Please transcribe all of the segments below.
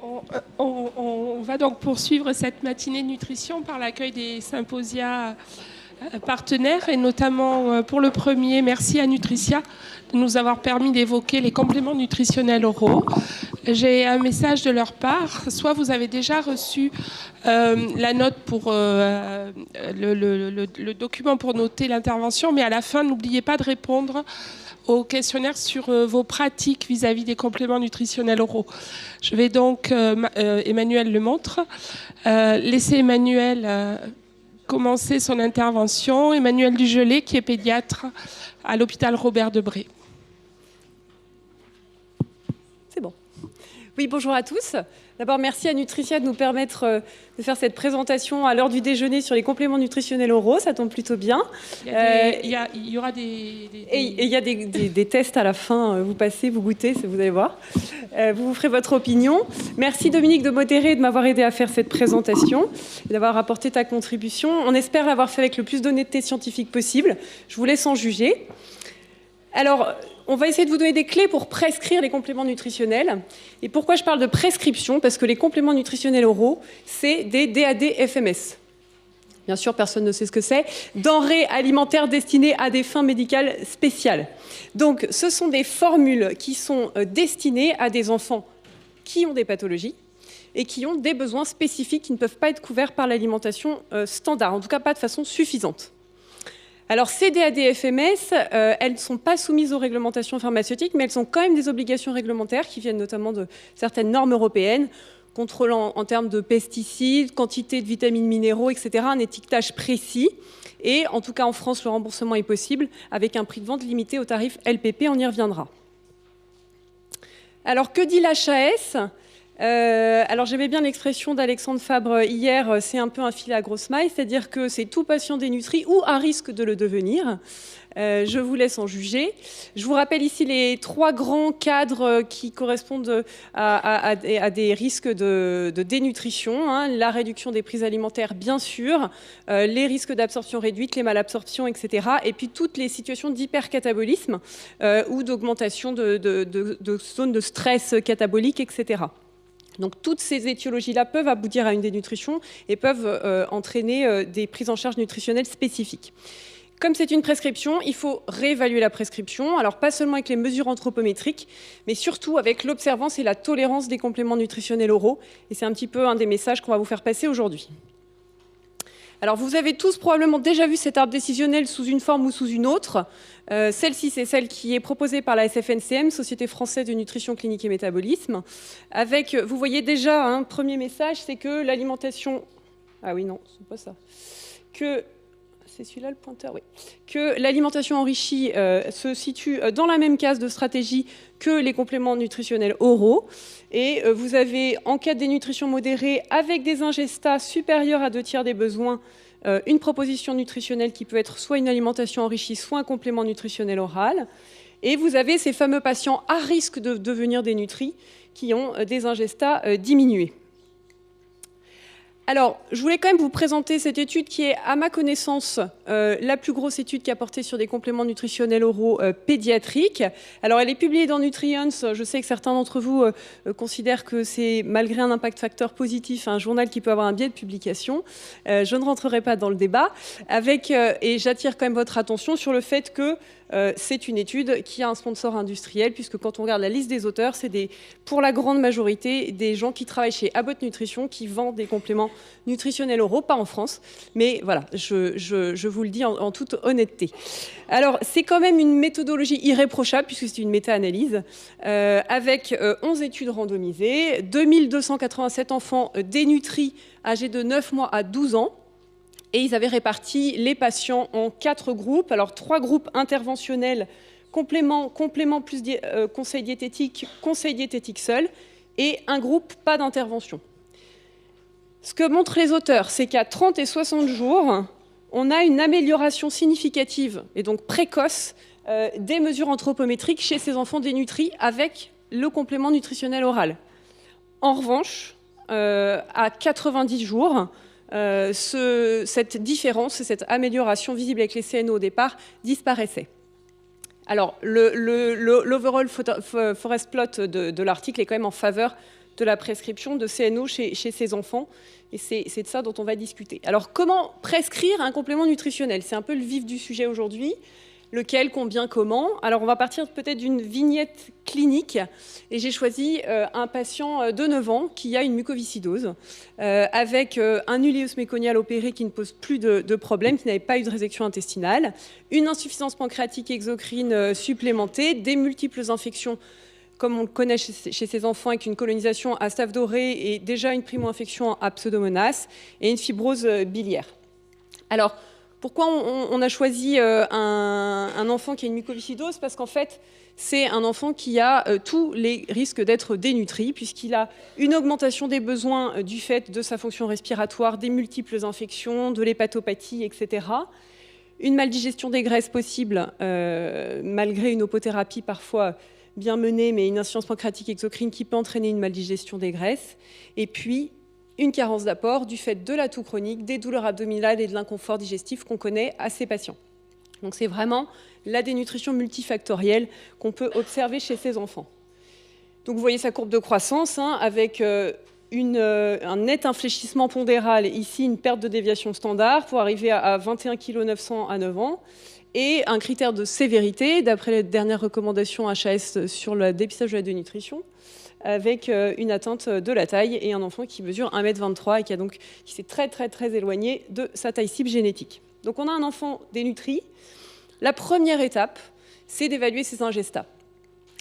On va donc poursuivre cette matinée de nutrition par l'accueil des symposia partenaires et notamment pour le premier, merci à Nutricia de nous avoir permis d'évoquer les compléments nutritionnels oraux. J'ai un message de leur part. Soit vous avez déjà reçu la note pour le document pour noter l'intervention, mais à la fin, n'oubliez pas de répondre au questionnaire sur vos pratiques vis-à-vis des compléments nutritionnels oraux. Je vais donc, Emmanuel le montre, laisser Emmanuel commencer son intervention. Emmanuel Dugelet, qui est pédiatre à l'hôpital Robert Debré. C'est bon. Oui, bonjour à tous. D'abord, merci à Nutricia de nous permettre de faire cette présentation à l'heure du déjeuner sur les compléments nutritionnels oraux. Ça tombe plutôt bien. Il y aura des... Et il y a des tests à la fin. Vous passez, vous goûtez, vous allez voir. Vous ferez votre opinion. Merci Dominique de modérer et de m'avoir aidé à faire cette présentation et d'avoir apporté ta contribution. On espère l'avoir fait avec le plus d'honnêteté scientifique possible. Je vous laisse en juger. Alors, on va essayer de vous donner des clés pour prescrire les compléments nutritionnels. Et pourquoi je parle de prescription? Parce que les compléments nutritionnels oraux, c'est des DAD-FMS. Bien sûr, personne ne sait ce que c'est. Denrées alimentaires destinées à des fins médicales spéciales. Donc, ce sont des formules qui sont destinées à des enfants qui ont des pathologies et qui ont des besoins spécifiques qui ne peuvent pas être couverts par l'alimentation standard, en tout cas pas de façon suffisante. Alors, ces DAD-FMS, elles ne sont pas soumises aux réglementations pharmaceutiques, mais elles ont quand même des obligations réglementaires qui viennent notamment de certaines normes européennes, contrôlant en termes de pesticides, quantité de vitamines, minéraux, etc., un étiquetage précis. Et en tout cas, en France, le remboursement est possible avec un prix de vente limité au tarif LPP, on y reviendra. Alors, que dit l'HAS ? Alors j'aimais bien l'expression d'Alexandre Fabre hier, c'est un peu un filet à grosse maille, c'est-à-dire que c'est tout patient dénutri ou à risque de le devenir. Je vous laisse en juger. Je vous rappelle ici les 3 grands cadres qui correspondent à des risques de dénutrition, hein. La réduction des prises alimentaires, bien sûr, les risques d'absorption réduite, les malabsorptions, etc. Et puis toutes les situations d'hypercatabolisme ou d'augmentation de zones de stress catabolique, etc. Donc toutes ces étiologies-là peuvent aboutir à une dénutrition et peuvent entraîner des prises en charge nutritionnelles spécifiques. Comme c'est une prescription, il faut réévaluer la prescription, alors pas seulement avec les mesures anthropométriques, mais surtout avec l'observance et la tolérance des compléments nutritionnels oraux. Et c'est un petit peu un des messages qu'on va vous faire passer aujourd'hui. Alors vous avez tous probablement déjà vu cet arbre décisionnel sous une forme ou sous une autre. Celle-ci, c'est celle qui est proposée par la SFNCM, Société Française de Nutrition Clinique et Métabolisme. Avec, vous voyez déjà, un premier message, c'est que l'alimentation... Ah oui, non, c'est pas ça. C'est celui-là le pointeur, oui. Que l'alimentation enrichie se situe dans la même case de stratégie que les compléments nutritionnels oraux. Et vous avez, en cas de dénutrition modérée, avec des ingestats supérieurs à 2/3 des besoins, une proposition nutritionnelle qui peut être soit une alimentation enrichie, soit un complément nutritionnel oral. Et vous avez ces fameux patients à risque de devenir dénutris qui ont des ingestats diminués. Alors, je voulais quand même vous présenter cette étude qui est, à ma connaissance, la plus grosse étude qui a porté sur des compléments nutritionnels oraux pédiatriques. Alors, elle est publiée dans Nutrients. Je sais que certains d'entre vous considèrent que c'est, malgré un impact facteur positif, un journal qui peut avoir un biais de publication. Je ne rentrerai pas dans le débat. Et j'attire quand même votre attention sur le fait que c'est une étude qui a un sponsor industriel, puisque quand on regarde la liste des auteurs, c'est pour la grande majorité des gens qui travaillent chez Abbott Nutrition, qui vendent des compléments nutritionnels oraux, pas en France, mais voilà, je vous le dis en toute honnêteté. Alors, c'est quand même une méthodologie irréprochable, puisque c'est une méta-analyse, avec 11 études randomisées, 2287 enfants dénutris âgés de 9 mois à 12 ans, et ils avaient réparti les patients en 4 groupes. Alors 3 groupes interventionnels, complément plus conseil diététique seul, et un groupe pas d'intervention. Ce que montrent les auteurs, c'est qu'à 30 et 60 jours, on a une amélioration significative et donc précoce des mesures anthropométriques chez ces enfants dénutris avec le complément nutritionnel oral. En revanche, à 90 jours, cette différence, cette amélioration visible avec les CNO au départ disparaissait. Alors, l'overall forest plot de l'article est quand même en faveur de la prescription de CNO chez ces enfants. Et c'est de ça dont on va discuter. Alors, comment prescrire un complément nutritionnel? C'est un peu le vif du sujet aujourd'hui. Lequel, combien, comment? Alors, on va partir peut-être d'une vignette clinique. Et j'ai choisi un patient de 9 ans qui a une mucoviscidose avec un uléus méconial opéré qui ne pose plus de problème, qui n'avait pas eu de résection intestinale, une insuffisance pancréatique exocrine supplémentée, des multiples infections comme on le connaît chez ces enfants, avec une colonisation à Staph doré et déjà une primo-infection à Pseudomonas et une fibrose biliaire. Alors, pourquoi on a choisi un enfant qui a une mucoviscidose? Parce qu'en fait, c'est un enfant qui a tous les risques d'être dénutri, puisqu'il a une augmentation des besoins du fait de sa fonction respiratoire, des multiples infections, de l'hépatopathie, etc. Une maldigestion des graisses possible, malgré une opothérapie parfois bien menée, mais une insuffisance pancréatique exocrine qui peut entraîner une maldigestion des graisses. Et puis, une carence d'apport du fait de la toux chronique, des douleurs abdominales et de l'inconfort digestif qu'on connaît à ces patients. Donc c'est vraiment la dénutrition multifactorielle qu'on peut observer chez ces enfants. Donc vous voyez sa courbe de croissance avec un net infléchissement pondéral, ici une perte de déviation standard pour arriver à 21,9 kg à 9 ans. Et un critère de sévérité, d'après les dernières recommandations HAS sur le dépistage de la dénutrition, avec une atteinte de la taille et un enfant qui mesure 1,23 m et qui s'est très éloigné de sa taille cible génétique. Donc on a un enfant dénutri. La première étape, c'est d'évaluer ses ingestats.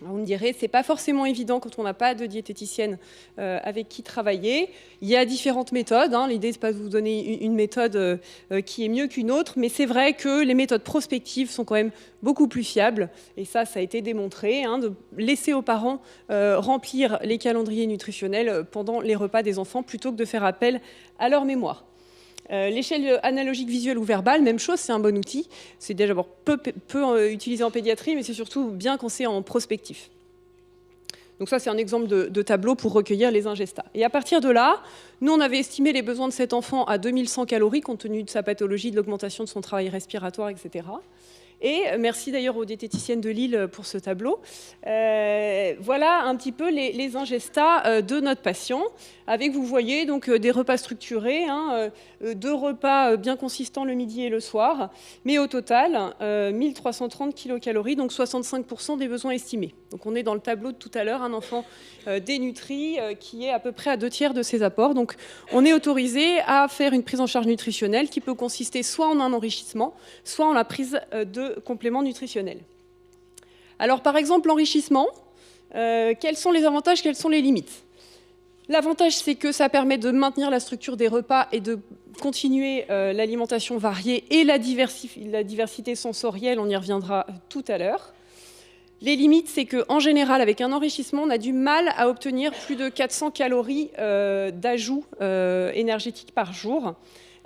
Alors vous me direz, ce n'est pas forcément évident quand on n'a pas de diététicienne avec qui travailler. Il y a différentes méthodes. L'idée, ce n'est pas de vous donner une méthode qui est mieux qu'une autre, mais c'est vrai que les méthodes prospectives sont quand même beaucoup plus fiables. Et ça a été démontré, de laisser aux parents remplir les calendriers nutritionnels pendant les repas des enfants plutôt que de faire appel à leur mémoire. L'échelle analogique visuelle ou verbale, même chose, c'est un bon outil. C'est déjà peu utilisé en pédiatrie, mais c'est surtout bien quand c'est en prospectif. Donc ça, c'est un exemple de tableau pour recueillir les ingestats. Et à partir de là, nous, on avait estimé les besoins de cet enfant à 2100 calories, compte tenu de sa pathologie, de l'augmentation de son travail respiratoire, etc. Et merci d'ailleurs aux diététiciennes de Lille pour ce tableau. Voilà un petit peu les ingestats de notre patient, avec, vous voyez, donc des repas structurés, 2 repas bien consistants le midi et le soir, mais au total, 1330 kilocalories, donc 65% des besoins estimés. Donc on est dans le tableau de tout à l'heure, un enfant dénutri qui est à peu près à 2/3 de ses apports. Donc on est autorisé à faire une prise en charge nutritionnelle qui peut consister soit en un enrichissement, soit en la prise de compléments nutritionnels. Alors par exemple, l'enrichissement, quels sont les avantages, quelles sont les limites? L'avantage, c'est que ça permet de maintenir la structure des repas et de continuer l'alimentation variée et la diversité sensorielle, on y reviendra tout à l'heure. Les limites, c'est qu'en général, avec un enrichissement, on a du mal à obtenir plus de 400 calories d'ajout énergétique par jour,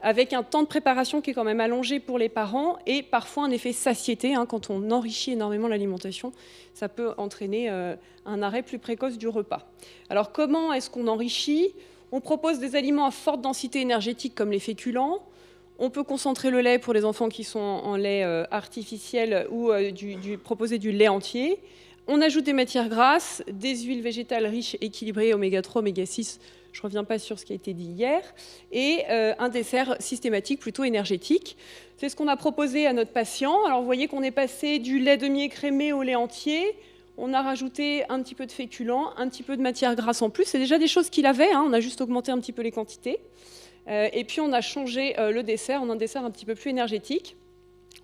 avec un temps de préparation qui est quand même allongé pour les parents et parfois un effet satiété. Quand on enrichit énormément l'alimentation, ça peut entraîner un arrêt plus précoce du repas. Alors comment est-ce qu'on enrichit? On propose des aliments à forte densité énergétique comme les féculents. On peut concentrer le lait pour les enfants qui sont en lait artificiel ou proposer du lait entier. On ajoute des matières grasses, des huiles végétales riches, équilibrées, oméga 3, oméga 6, je ne reviens pas sur ce qui a été dit hier, et un dessert systématique plutôt énergétique. C'est ce qu'on a proposé à notre patient. Alors vous voyez qu'on est passé du lait demi-écrémé au lait entier. On a rajouté un petit peu de féculents, un petit peu de matières grasses en plus. C'est déjà des choses qu'il avait, on a juste augmenté un petit peu les quantités. Et puis on a changé le dessert en un dessert un petit peu plus énergétique.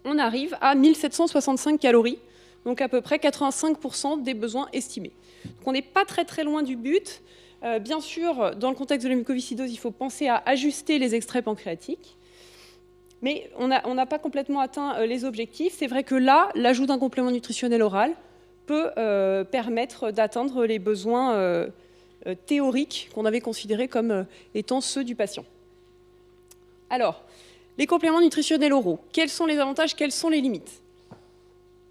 On arrive à 1765 calories, donc à peu près 85% des besoins estimés. Donc on n'est pas très loin du but. Bien sûr, dans le contexte de la mucoviscidose, il faut penser à ajuster les extraits pancréatiques. Mais on n'a pas complètement atteint les objectifs. C'est vrai que là, l'ajout d'un complément nutritionnel oral peut permettre d'atteindre les besoins théoriques qu'on avait considérés comme étant ceux du patient. Alors, les compléments nutritionnels oraux, quels sont les avantages, quelles sont les limites?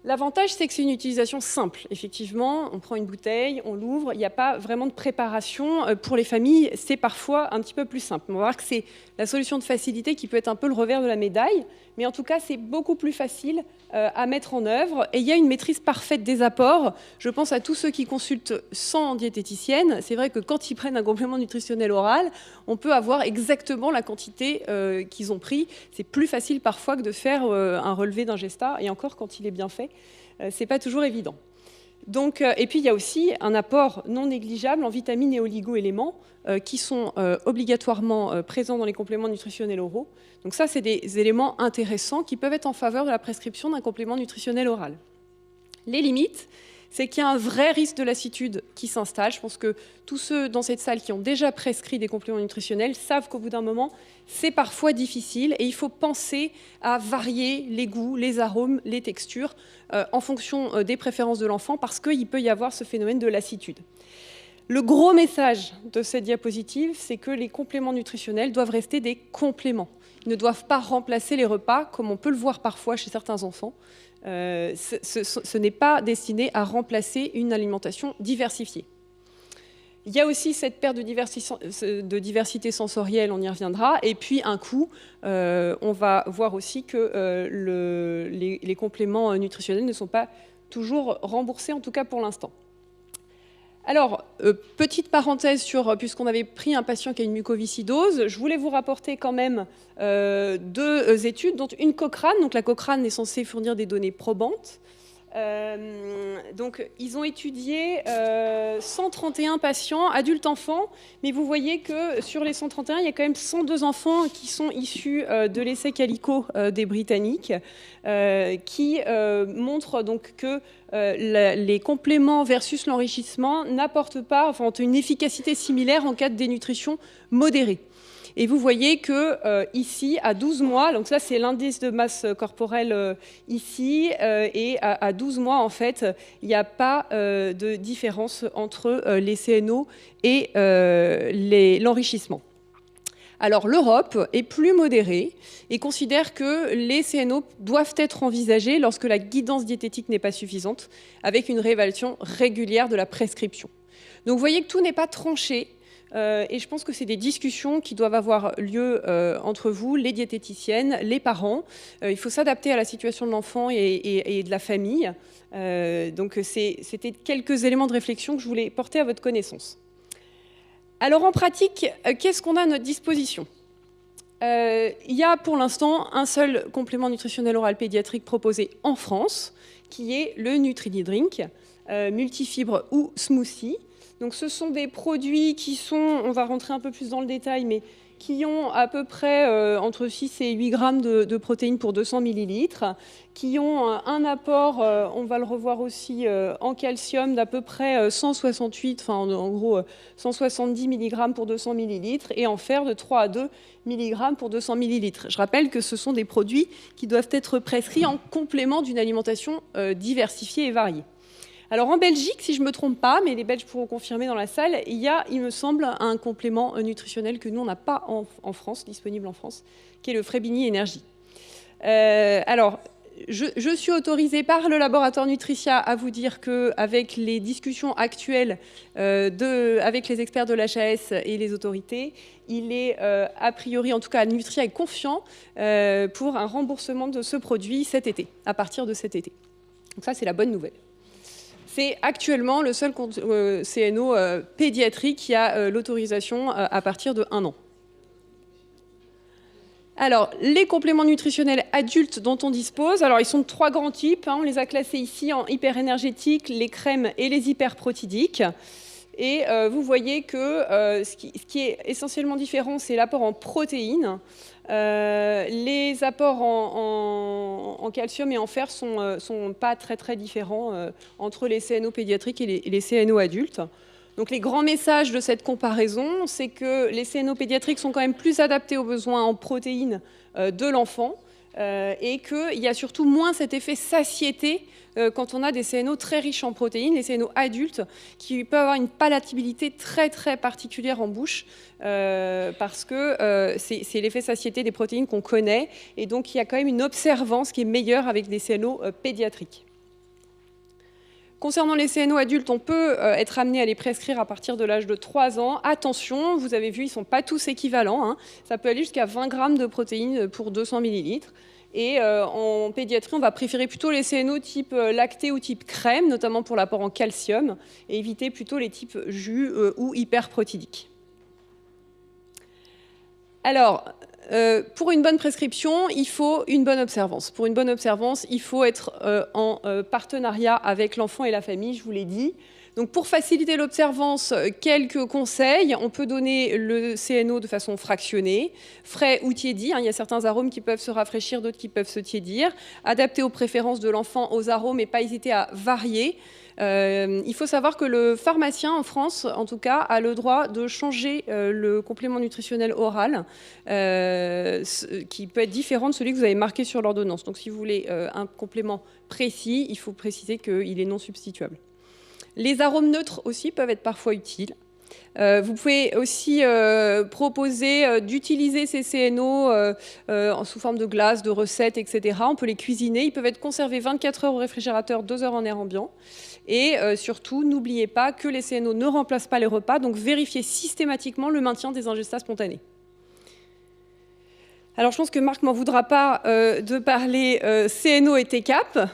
L'avantage, c'est que c'est une utilisation simple. Effectivement, on prend une bouteille, on l'ouvre, il n'y a pas vraiment de préparation. Pour les familles, c'est parfois un petit peu plus simple. On va voir que c'est la solution de facilité qui peut être un peu le revers de la médaille, mais en tout cas, c'est beaucoup plus facile à mettre en œuvre. Et il y a une maîtrise parfaite des apports. Je pense à tous ceux qui consultent sans diététicienne. C'est vrai que quand ils prennent un complément nutritionnel oral, on peut avoir exactement la quantité qu'ils ont pris. C'est plus facile parfois que de faire un relevé d'Ingesta, et encore quand il est bien fait. C'est pas toujours évident. Donc, et puis il y a aussi un apport non négligeable en vitamines et oligo-éléments qui sont obligatoirement présents dans les compléments nutritionnels oraux. Donc ça, c'est des éléments intéressants qui peuvent être en faveur de la prescription d'un complément nutritionnel oral. Les limites, c'est qu'il y a un vrai risque de lassitude qui s'installe. Je pense que tous ceux dans cette salle qui ont déjà prescrit des compléments nutritionnels savent qu'au bout d'un moment, c'est parfois difficile et il faut penser à varier les goûts, les arômes, les textures en fonction des préférences de l'enfant parce qu'il peut y avoir ce phénomène de lassitude. Le gros message de cette diapositive, c'est que les compléments nutritionnels doivent rester des compléments. Ils ne doivent pas remplacer les repas, comme on peut le voir parfois chez certains enfants. Ce n'est pas destiné à remplacer une alimentation diversifiée. Il y a aussi cette perte de diversité sensorielle, on y reviendra, et puis un coût. On va voir aussi que les compléments nutritionnels ne sont pas toujours remboursés, en tout cas pour l'instant. Alors, petite parenthèse puisqu'on avait pris un patient qui a une mucoviscidose, je voulais vous rapporter quand même 2 études, dont une Cochrane. Donc la Cochrane est censée fournir des données probantes. Donc, ils ont étudié 131 patients, adultes-enfants, mais vous voyez que sur les 131, il y a quand même 102 enfants qui sont issus de l'essai Calico des Britanniques, qui montrent donc que les compléments versus l'enrichissement n'apportent pas, enfin, ont une efficacité similaire en cas de dénutrition modérée. Et vous voyez que ici, à 12 mois, donc ça c'est l'indice de masse corporelle ici, et à 12 mois, en fait, il n'y a pas de différence entre les CNO et l'enrichissement. Alors l'Europe est plus modérée et considère que les CNO doivent être envisagés lorsque la guidance diététique n'est pas suffisante, avec une réévaluation régulière de la prescription. Donc vous voyez que tout n'est pas tranché. Et je pense que c'est des discussions qui doivent avoir lieu entre vous, les diététiciennes, les parents. Il faut s'adapter à la situation de l'enfant et de la famille. Donc c'était quelques éléments de réflexion que je voulais porter à votre connaissance. Alors en pratique, qu'est-ce qu'on a à notre disposition ? Il y a pour l'instant un seul complément nutritionnel oral pédiatrique proposé en France, qui est le Nutri-Drink, multifibre ou smoothie. Donc ce sont des produits qui sont, on va rentrer un peu plus dans le détail, mais qui ont à peu près entre 6 et 8 grammes de protéines pour 200 millilitres, qui ont un apport, on va le revoir aussi, en calcium d'à peu près 168, enfin en gros 170 mg pour 200 millilitres, et en fer de 3 à 2 mg pour 200 millilitres. Je rappelle que ce sont des produits qui doivent être prescrits en complément d'une alimentation diversifiée et variée. Alors en Belgique, si je ne me trompe pas, mais les Belges pourront confirmer dans la salle, il y a, il me semble, un complément nutritionnel que nous, on n'a pas en France, disponible en France, qui est le Frébini Énergie. Alors, je suis autorisée par le laboratoire Nutricia à vous dire qu'avec les discussions actuelles avec les experts de l'HAS et les autorités, il est a priori, en tout cas, Nutria est confiant pour un remboursement de ce produit cet été, à partir de cet été. Donc ça, c'est la bonne nouvelle. C'est actuellement le seul CNO pédiatrique qui a l'autorisation à partir de 1 an. Alors, les compléments nutritionnels adultes dont on dispose, alors ils sont de 3 grands types. On les a classés ici en hyperénergétiques, les crèmes et les hyperprotidiques. Et vous voyez que ce qui est essentiellement différent, c'est l'apport en protéines. Les apports en calcium et en fer sont pas très différents entre les CNO pédiatriques et les CNO adultes. Donc les grands messages de cette comparaison, c'est que les CNO pédiatriques sont quand même plus adaptés aux besoins en protéines de l'enfant et qu'il y a surtout moins cet effet satiété quand on a des CNO très riches en protéines, les CNO adultes, qui peuvent avoir une palatabilité très particulière en bouche parce que c'est l'effet satiété des protéines qu'on connaît et donc il y a quand même une observance qui est meilleure avec des CNO pédiatriques. Concernant les CNO adultes, on peut être amené à les prescrire à partir de l'âge de 3 ans. Attention, vous avez vu, ils ne sont pas tous équivalents, hein. Ça peut aller jusqu'à 20 grammes de protéines pour 200 millilitres. Et en pédiatrie, on va préférer plutôt les CNO type lacté ou type crème, notamment pour l'apport en calcium, et éviter plutôt les types jus ou hyperprotidiques. Alors, pour une bonne prescription, il faut une bonne observance. Pour une bonne observance, il faut être en partenariat avec l'enfant et la famille, je vous l'ai dit. Donc, pour faciliter l'observance, quelques conseils. On peut donner le CNO de façon fractionnée, frais ou tiédi. Il y a certains arômes qui peuvent se rafraîchir, d'autres qui peuvent se tiédir. Adapté aux préférences de l'enfant, aux arômes, et pas hésiter à varier. Il faut savoir que le pharmacien en France, en tout cas, a le droit de changer le complément nutritionnel oral, qui peut être différent de celui que vous avez marqué sur l'ordonnance. Donc, si vous voulez un complément précis, il faut préciser qu'il est non substituable. Les arômes neutres aussi peuvent être parfois utiles. Vous pouvez aussi proposer d'utiliser ces CNO sous forme de glace, de recettes, etc. On peut les cuisiner. Ils peuvent être conservés 24 heures au réfrigérateur, 2 heures en air ambiant. Et surtout, n'oubliez pas que les CNO ne remplacent pas les repas. Donc, vérifiez systématiquement le maintien des ingestats spontanés. Alors, je pense que Marc m'en voudra pas de parler CNO et TCAP.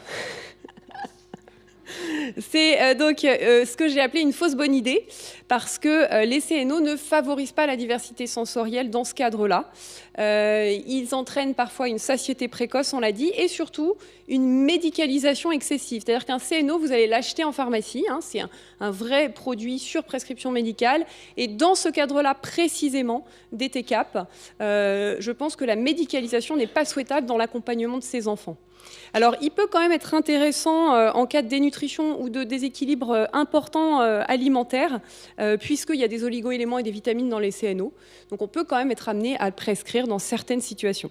C'est donc ce que j'ai appelé une fausse bonne idée, parce que les CNO ne favorisent pas la diversité sensorielle dans ce cadre-là. Ils entraînent parfois une satiété précoce, on l'a dit, et surtout une médicalisation excessive. C'est-à-dire qu'un CNO, vous allez l'acheter en pharmacie, hein, c'est un vrai produit sur prescription médicale, et dans ce cadre-là précisément des TCAP, je pense que la médicalisation n'est pas souhaitable dans l'accompagnement de ces enfants. Alors, il peut quand même être intéressant en cas de dénutrition ou de déséquilibre important alimentaire, puisqu'il y a des oligo-éléments et des vitamines dans les CNO. Donc, on peut quand même être amené à le prescrire dans certaines situations.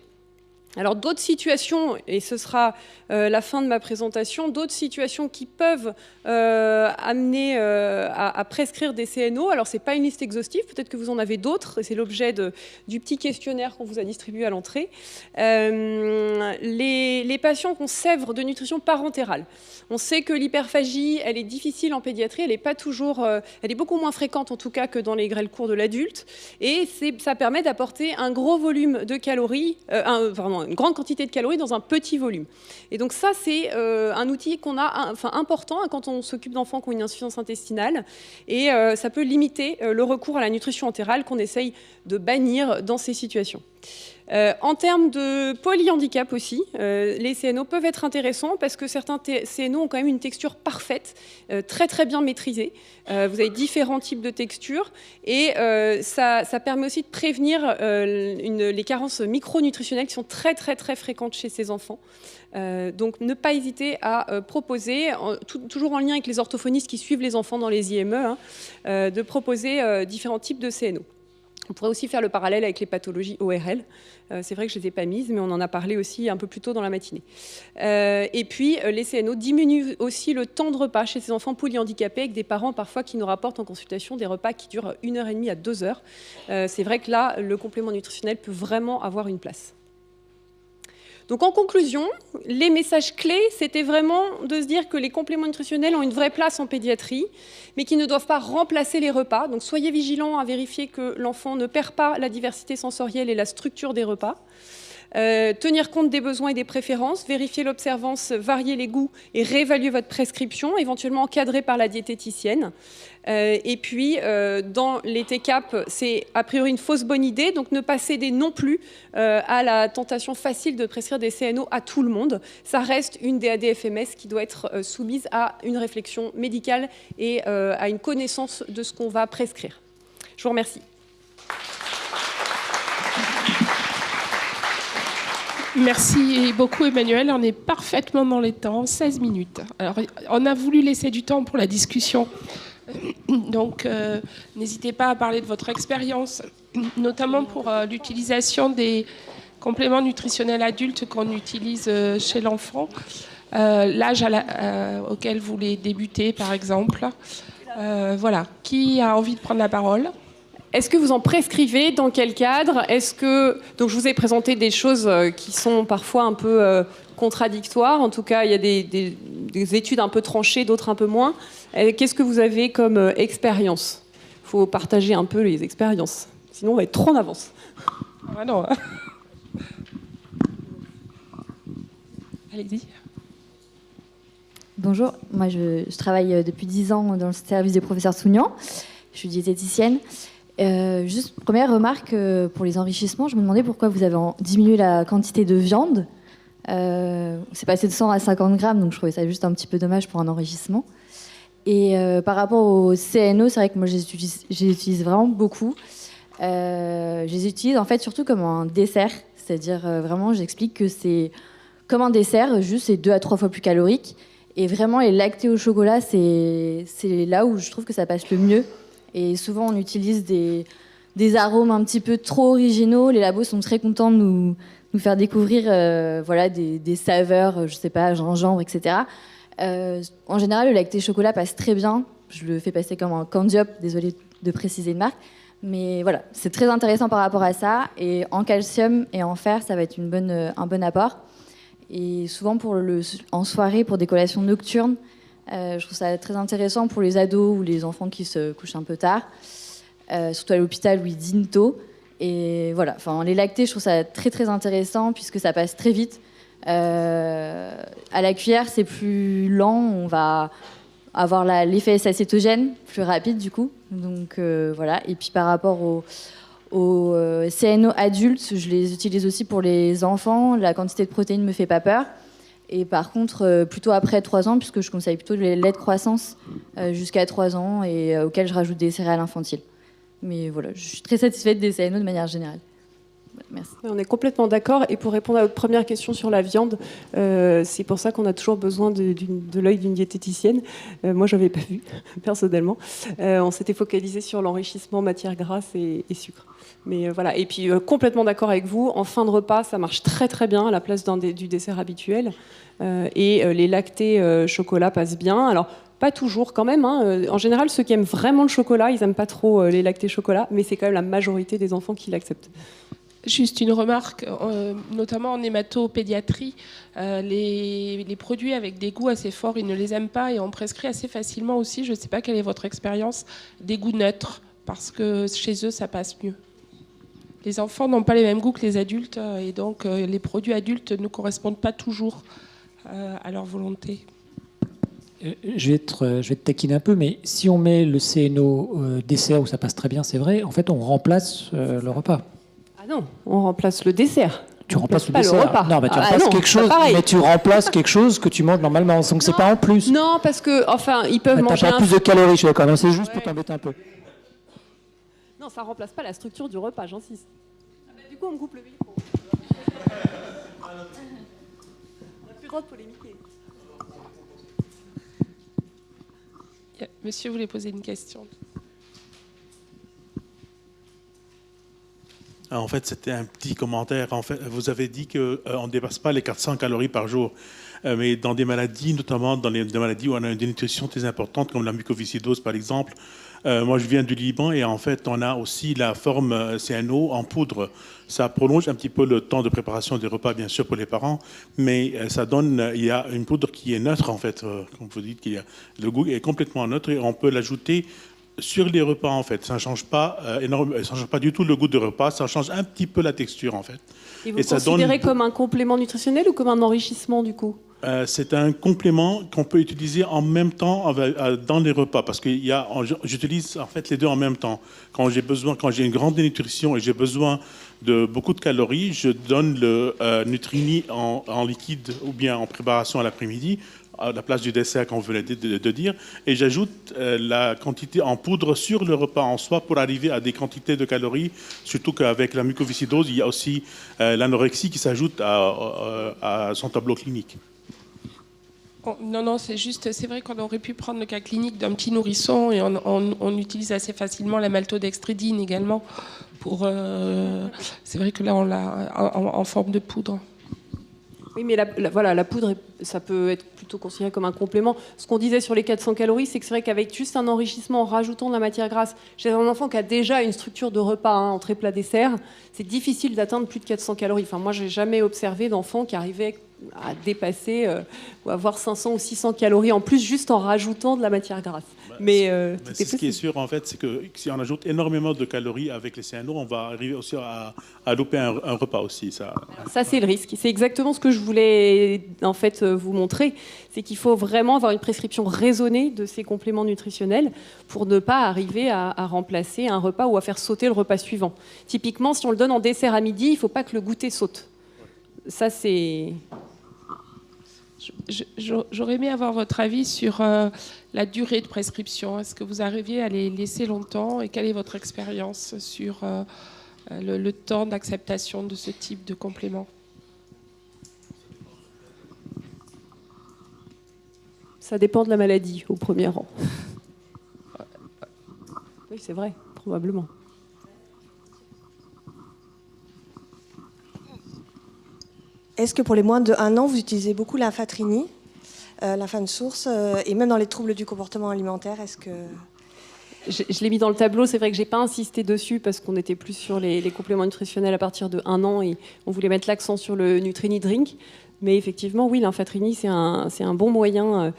Alors, d'autres situations, et ce sera la fin de ma présentation, d'autres situations qui peuvent amener à prescrire des CNO. Alors, ce n'est pas une liste exhaustive, peut-être que vous en avez d'autres, et c'est l'objet du petit questionnaire qu'on vous a distribué à l'entrée. Les patients qui ont sèvre de nutrition parentérale. On sait que l'hyperphagie, elle est difficile en pédiatrie, elle est pas toujours, elle est beaucoup moins fréquente en tout cas que dans les grêles cours de l'adulte, et ça permet d'apporter un gros volume de calories, une grande quantité de calories dans un petit volume. Et donc ça, c'est un outil qu'on a, important quand on s'occupe d'enfants qui ont une insuffisance intestinale, et ça peut limiter le recours à la nutrition entérale qu'on essaye de bannir dans ces situations. En termes de polyhandicap aussi, les CNO peuvent être intéressants parce que certains CNO ont quand même une texture parfaite, très très bien maîtrisée. Vous avez différents types de textures et ça permet aussi de prévenir les carences micronutritionnelles qui sont très très très fréquentes chez ces enfants. Donc ne pas hésiter à proposer, toujours en lien avec les orthophonistes qui suivent les enfants dans les IME, de proposer différents types de CNO. On pourrait aussi faire le parallèle avec les pathologies ORL. C'est vrai que je ne les ai pas mises, mais on en a parlé aussi un peu plus tôt dans la matinée. Et puis, les CNO diminuent aussi le temps de repas chez ces enfants polyhandicapés, avec des parents parfois qui nous rapportent en consultation des repas qui durent 1h30 à 2 heures. C'est vrai que là, le complément nutritionnel peut vraiment avoir une place. Donc en conclusion, les messages clés, c'était vraiment de se dire que les compléments nutritionnels ont une vraie place en pédiatrie, mais qu'ils ne doivent pas remplacer les repas. Donc soyez vigilants à vérifier que l'enfant ne perd pas la diversité sensorielle et la structure des repas. Tenir compte des besoins et des préférences, vérifier l'observance, varier les goûts et réévaluer votre prescription, éventuellement encadrée par la diététicienne. Et puis, dans les TCAP, c'est a priori une fausse bonne idée, donc ne pas céder non plus à la tentation facile de prescrire des CNO à tout le monde. Ça reste une DAD-FMS qui doit être soumise à une réflexion médicale et à une connaissance de ce qu'on va prescrire. Je vous remercie. Merci beaucoup Emmanuel, on est parfaitement dans les temps, 16 minutes. Alors, on a voulu laisser du temps pour la discussion, donc n'hésitez pas à parler de votre expérience, notamment pour l'utilisation des compléments nutritionnels adultes qu'on utilise chez l'enfant, l'âge auquel vous les débutez par exemple. Voilà, qui a envie de prendre la parole ? Est-ce que vous en prescrivez? Dans quel cadre? Donc je vous ai présenté des choses qui sont parfois un peu contradictoires. En tout cas, il y a des études un peu tranchées, d'autres un peu moins. Qu'est-ce que vous avez comme expérience? Il faut partager un peu les expériences. Sinon, on va être trop en avance. Ah non. Allez-y. Bonjour, moi je travaille depuis 10 ans dans le service du professeur Sougnan. Je suis diététicienne. Juste première remarque pour les enrichissements, je me demandais pourquoi vous avez diminué la quantité de viande. C'est passé de 100 à 50 grammes, donc je trouvais ça juste un petit peu dommage pour un enrichissement. Et par rapport au CNO, c'est vrai que moi je les utilise vraiment beaucoup. Je les utilise en fait surtout comme un dessert, c'est-à-dire vraiment j'explique que c'est comme un dessert, juste c'est 2 à 3 fois plus calorique. Et vraiment, les lactés au chocolat, c'est là où je trouve que ça passe le mieux. Et souvent, on utilise des arômes un petit peu trop originaux. Les labos sont très contents de nous faire découvrir voilà, des saveurs, je sais pas, gingembre, etc. En général, le lacté chocolat passe très bien. Je le fais passer comme un candiop, désolé de préciser une marque. Mais voilà, c'est très intéressant par rapport à ça. Et en calcium et en fer, ça va être un bon apport. Et souvent en soirée, pour des collations nocturnes, je trouve ça très intéressant pour les ados ou les enfants qui se couchent un peu tard, surtout à l'hôpital où ils dînent tôt. Et voilà, les lactés, je trouve ça très très intéressant puisque ça passe très vite. À la cuillère, c'est plus lent, on va avoir l'effet acétogène plus rapide du coup. Donc voilà. Et puis par rapport au CNO adultes, je les utilise aussi pour les enfants. La quantité de protéines ne me fait pas peur. Et par contre, plutôt après 3 ans, puisque je conseille plutôt le lait de croissance jusqu'à 3 ans et auquel je rajoute des céréales infantiles. Mais voilà, je suis très satisfaite des CNO de manière générale. Merci. On est complètement d'accord. Et pour répondre à votre première question sur la viande, c'est pour ça qu'on a toujours besoin de l'œil d'une diététicienne. Moi, je n'avais pas vu, personnellement. On s'était focalisé sur l'enrichissement matières grasses et sucre. Mais voilà. Et puis, complètement d'accord avec vous. En fin de repas, ça marche très très bien à la place du dessert habituel. Et les lactés chocolat passent bien. Alors, pas toujours quand même. En général, ceux qui aiment vraiment le chocolat, ils n'aiment pas trop les lactés chocolat. Mais c'est quand même la majorité des enfants qui l'acceptent. Juste une remarque, notamment en hématopédiatrie, les produits avec des goûts assez forts, ils ne les aiment pas et on prescrit assez facilement aussi, je ne sais pas quelle est votre expérience, des goûts neutres, parce que chez eux, ça passe mieux. Les enfants n'ont pas les mêmes goûts que les adultes et donc les produits adultes ne correspondent pas toujours à leur volonté. Je vais te taquiner un peu, mais si on met le CNO dessert où ça passe très bien, c'est vrai, en fait, on remplace le repas. Ah non, on remplace le dessert. Tu remplaces le pas dessert. Le repas. Non, bah, tu remplaces quelque chose, mais tu remplaces quelque chose que tu manges normalement. Donc c'est pas en plus. Non, parce que enfin, ils peuvent manger. T'as pas plus de calories, je suis d'accord. C'est juste pour t'embêter un peu. Non, ça remplace pas la structure du repas, j'insiste. Ah bah, du coup, on me coupe le micro. On n'a plus le droit de polémiquer. Monsieur voulait poser une question. En fait, c'était un petit commentaire. En fait, vous avez dit qu'on ne dépasse pas les 400 calories par jour. Mais dans des maladies, notamment dans des maladies où on a une dénutrition très importante, comme la mucoviscidose par exemple, moi je viens du Liban et en fait on a aussi la forme CNO en poudre. Ça prolonge un petit peu le temps de préparation des repas, bien sûr, pour les parents, mais ça donne, il y a une poudre qui est neutre en fait, comme vous dites, le goût est complètement neutre et on peut l'ajouter sur les repas en fait. Ça ne change pas énormément, ça change pas du tout le goût du repas, ça change un petit peu la texture en fait. Et vous considérez comme un complément nutritionnel ou comme un enrichissement du coup? C'est un complément qu'on peut utiliser en même temps dans les repas parce que j'utilise en fait les deux en même temps. Quand j'ai une grande dénutrition et j'ai besoin de beaucoup de calories, je donne le Nutrini en liquide ou bien en préparation à l'après-midi à la place du dessert qu'on venait de dire, et j'ajoute la quantité en poudre sur le repas en soi pour arriver à des quantités de calories, surtout qu'avec la mucoviscidose, il y a aussi l'anorexie qui s'ajoute à son tableau clinique. Non, c'est vrai qu'on aurait pu prendre le cas clinique d'un petit nourrisson et on utilise assez facilement la maltodextridine également. C'est vrai que là, on l'a en forme de poudre. Oui, mais voilà, la poudre, ça peut être plutôt considéré comme un complément. Ce qu'on disait sur les 400 calories, c'est que c'est vrai qu'avec juste un enrichissement en rajoutant de la matière grasse, chez un enfant qui a déjà une structure de repas, entrée, plat, dessert, c'est difficile d'atteindre plus de 400 calories. Enfin, moi, j'ai jamais observé d'enfants qui arrivaient à dépasser ou avoir 500 ou 600 calories en plus juste en rajoutant de la matière grasse. Mais ce qui est sûr, en fait, c'est que si on ajoute énormément de calories avec les CNO, on va arriver aussi à louper un repas aussi. Ça, c'est le risque. C'est exactement ce que je voulais en fait vous montrer. C'est qu'il faut vraiment avoir une prescription raisonnée de ces compléments nutritionnels pour ne pas arriver à remplacer un repas ou à faire sauter le repas suivant. Typiquement, si on le donne en dessert à midi, il ne faut pas que le goûter saute. Ça, c'est... J'aurais aimé avoir votre avis sur la durée de prescription. Est-ce que vous arriviez à les laisser longtemps et quelle est votre expérience sur le temps d'acceptation de ce type de complément? Ça dépend de la maladie, au premier rang. Oui, c'est vrai, probablement. Est-ce que pour les moins de 1 an, vous utilisez beaucoup l'infatrini, l'infane source, et même dans les troubles du comportement alimentaire, est-ce que... Je l'ai mis dans le tableau, c'est vrai que je n'ai pas insisté dessus parce qu'on était plus sur les compléments nutritionnels à partir de 1 an et on voulait mettre l'accent sur le Nutrini Drink. Mais effectivement, oui, l'infatrini, c'est un bon moyen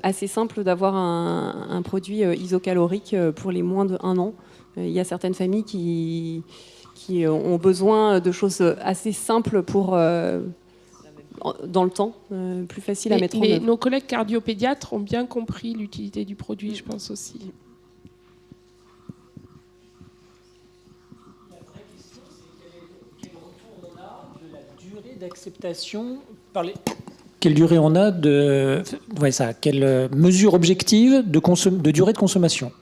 assez simple d'avoir un produit isocalorique pour les moins de 1 an. Il y a certaines familles qui ont besoin de choses assez simples pour, dans le temps, plus facile à mettre en œuvre. Nos collègues cardiopédiatres ont bien compris l'utilité du produit, je pense aussi. D'acceptation par les... Quelle durée on a de... quelle mesure objective de durée de consommation?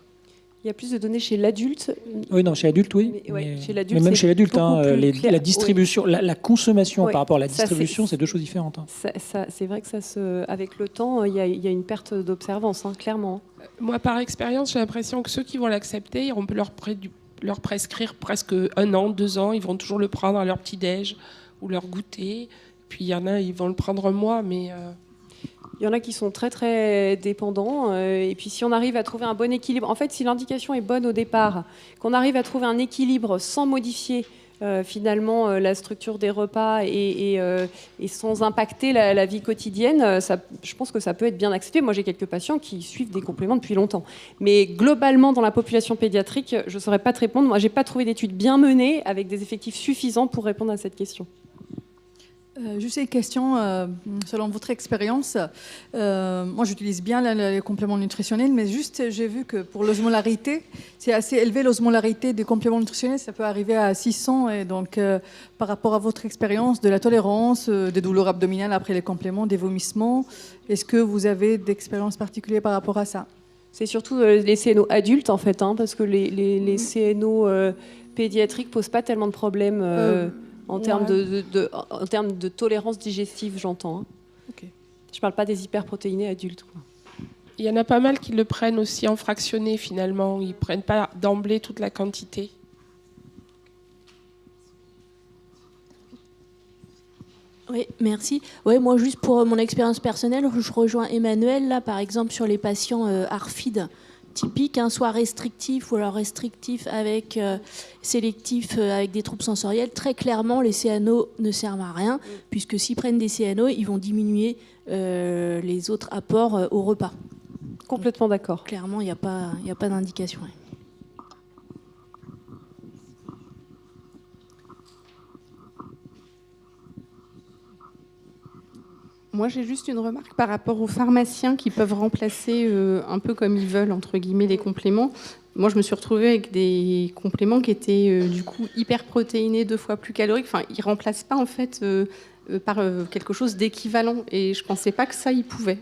Il y a plus de données chez l'adulte. Oui, non, chez l'adulte, oui. Chez l'adulte, mais même chez l'adulte, la distribution, oui. la consommation par rapport à la distribution, c'est deux choses différentes. C'est vrai que avec le temps, il y a une perte d'observance, clairement. Moi, par expérience, j'ai l'impression que ceux qui vont l'accepter, on peut leur prescrire presque 1 an, 2 ans. Ils vont toujours le prendre à leur petit-déj ou leur goûter. Puis il y en a, ils vont le prendre un mois, mais... Il y en a qui sont très très dépendants. Et puis si on arrive à trouver un bon équilibre, en fait, si l'indication est bonne au départ, qu'on arrive à trouver un équilibre sans modifier finalement la structure des repas et sans impacter la vie quotidienne, je pense que ça peut être bien accepté. Moi, j'ai quelques patients qui suivent des compléments depuis longtemps. Mais globalement, dans la population pédiatrique, je ne saurais pas te répondre. Moi, je n'ai pas trouvé d'études bien menées avec des effectifs suffisants pour répondre à cette question. Juste une question, selon votre expérience, moi j'utilise bien les compléments nutritionnels, mais juste j'ai vu que pour l'osmolarité, c'est assez élevé l'osmolarité des compléments nutritionnels, ça peut arriver à 600, et donc par rapport à votre expérience de la tolérance, des douleurs abdominales après les compléments, des vomissements, est-ce que vous avez d'expérience particulière par rapport à ça? C'est surtout les CNO adultes en fait, parce que les CNO pédiatriques ne posent pas tellement de problèmes. En termes de tolérance digestive, j'entends. Okay. Je ne parle pas des hyperprotéinés adultes. Quoi. Il y en a pas mal qui le prennent aussi en fractionné, finalement. Ils ne prennent pas d'emblée toute la quantité. Oui, merci. Oui, moi, juste pour mon expérience personnelle, je rejoins Emmanuel, là, par exemple, sur les patients ARFID typiques, soit restrictifs ou alors restrictifs avec sélectifs avec des troubles sensoriels. Très clairement, les CNO ne servent à rien, puisque s'ils prennent des CNO, ils vont diminuer les autres apports au repas. Complètement d'accord. Clairement, il n'y a pas d'indication. Moi, j'ai juste une remarque par rapport aux pharmaciens qui peuvent remplacer un peu comme ils veulent, entre guillemets, les compléments. Moi, je me suis retrouvée avec des compléments qui étaient du coup hyper protéinés, 2 fois plus caloriques. Enfin, ils ne remplacent pas en fait par quelque chose d'équivalent. Et je ne pensais pas que ça, ils pouvaient.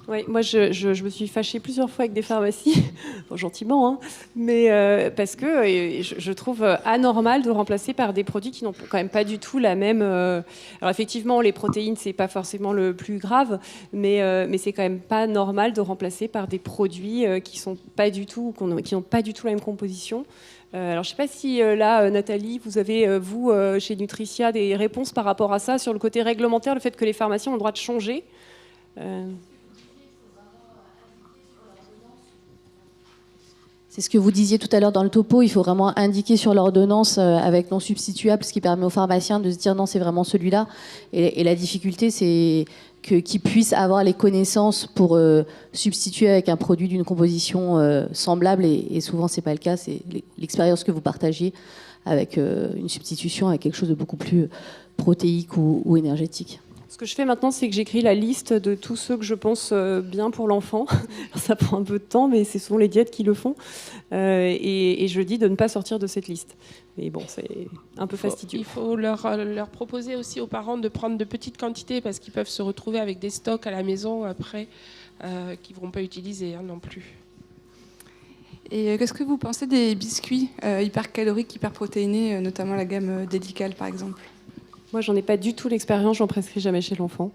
Oui, moi je me suis fâchée plusieurs fois avec des pharmacies, bon, gentiment, hein, mais parce que je trouve anormal de remplacer par des produits qui n'ont quand même pas du tout la même. Alors effectivement, les protéines c'est pas forcément le plus grave, mais c'est quand même pas normal de remplacer par des produits qui sont pas du tout, qui n'ont pas du tout la même composition. Alors, je ne sais pas si là, Nathalie, vous avez, vous, chez Nutricia, des réponses par rapport à ça, sur le côté réglementaire, le fait que les pharmaciens ont le droit de changer. C'est ce que vous disiez tout à l'heure dans le topo, il faut vraiment indiquer sur l'ordonnance avec non substituable, ce qui permet aux pharmaciens de se dire non, c'est vraiment celui-là. Et la difficulté, c'est qu'ils puissent avoir les connaissances pour substituer avec un produit d'une composition semblable. Et souvent, ce n'est pas le cas. C'est l'expérience que vous partagiez avec une substitution avec quelque chose de beaucoup plus protéique ou énergétique. Ce que je fais maintenant, c'est que j'écris la liste de tous ceux que je pense bien pour l'enfant. Ça prend un peu de temps, mais c'est souvent les diètes qui le font. Et je dis de ne pas sortir de cette liste. Mais bon, c'est un peu fastidieux. Il faut leur proposer aussi aux parents de prendre de petites quantités parce qu'ils peuvent se retrouver avec des stocks à la maison après qu'ils ne vont pas utiliser non plus. Et qu'est-ce que vous pensez des biscuits hypercaloriques, hyperprotéinés, notamment la gamme Délical par exemple ? Moi, j'en ai pas du tout l'expérience, j'en prescris jamais chez l'enfant.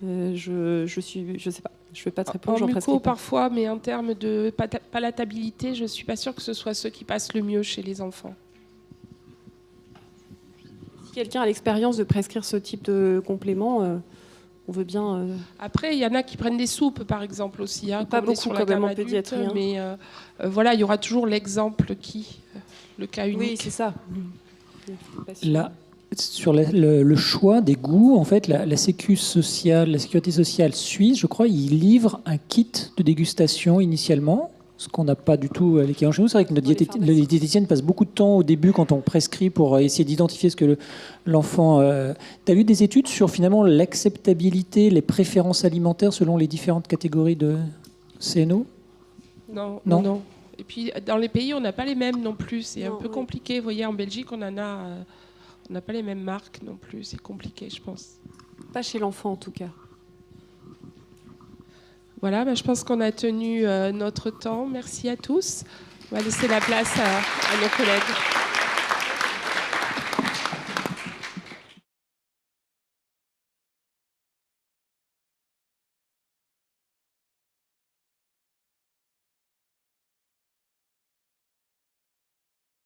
Je sais pas, je vais pas te répondre. En muco parfois, mais en termes de palatabilité, je suis pas sûre que ce soit ceux qui passent le mieux chez les enfants. Si quelqu'un a l'expérience de prescrire ce type de complément, on veut bien. Après, il y en a qui prennent des soupes, par exemple aussi. Hein, pas beaucoup sur la gamme en pédiatrie. Hein. Mais voilà, il y aura toujours l'exemple le cas unique. Oui, c'est ça. Là. Sur le choix des goûts, en fait, la sécurité sociale suisse, je crois, il livre un kit de dégustation initialement, ce qu'on n'a pas du tout à l'équivalent chez nous. C'est vrai que les diététiciennes passent beaucoup de temps au début quand on prescrit pour essayer d'identifier ce que l'enfant... Tu as lu des études sur finalement l'acceptabilité, les préférences alimentaires selon les différentes catégories de CNO ? Non. Et puis, dans les pays, on n'a pas les mêmes non plus. C'est un peu compliqué. Vous voyez, en Belgique, on en a... On n'a pas les mêmes marques non plus, c'est compliqué, je pense. Pas chez l'enfant, en tout cas. Voilà, je pense qu'on a tenu notre temps. Merci à tous. On va laisser la place à nos collègues.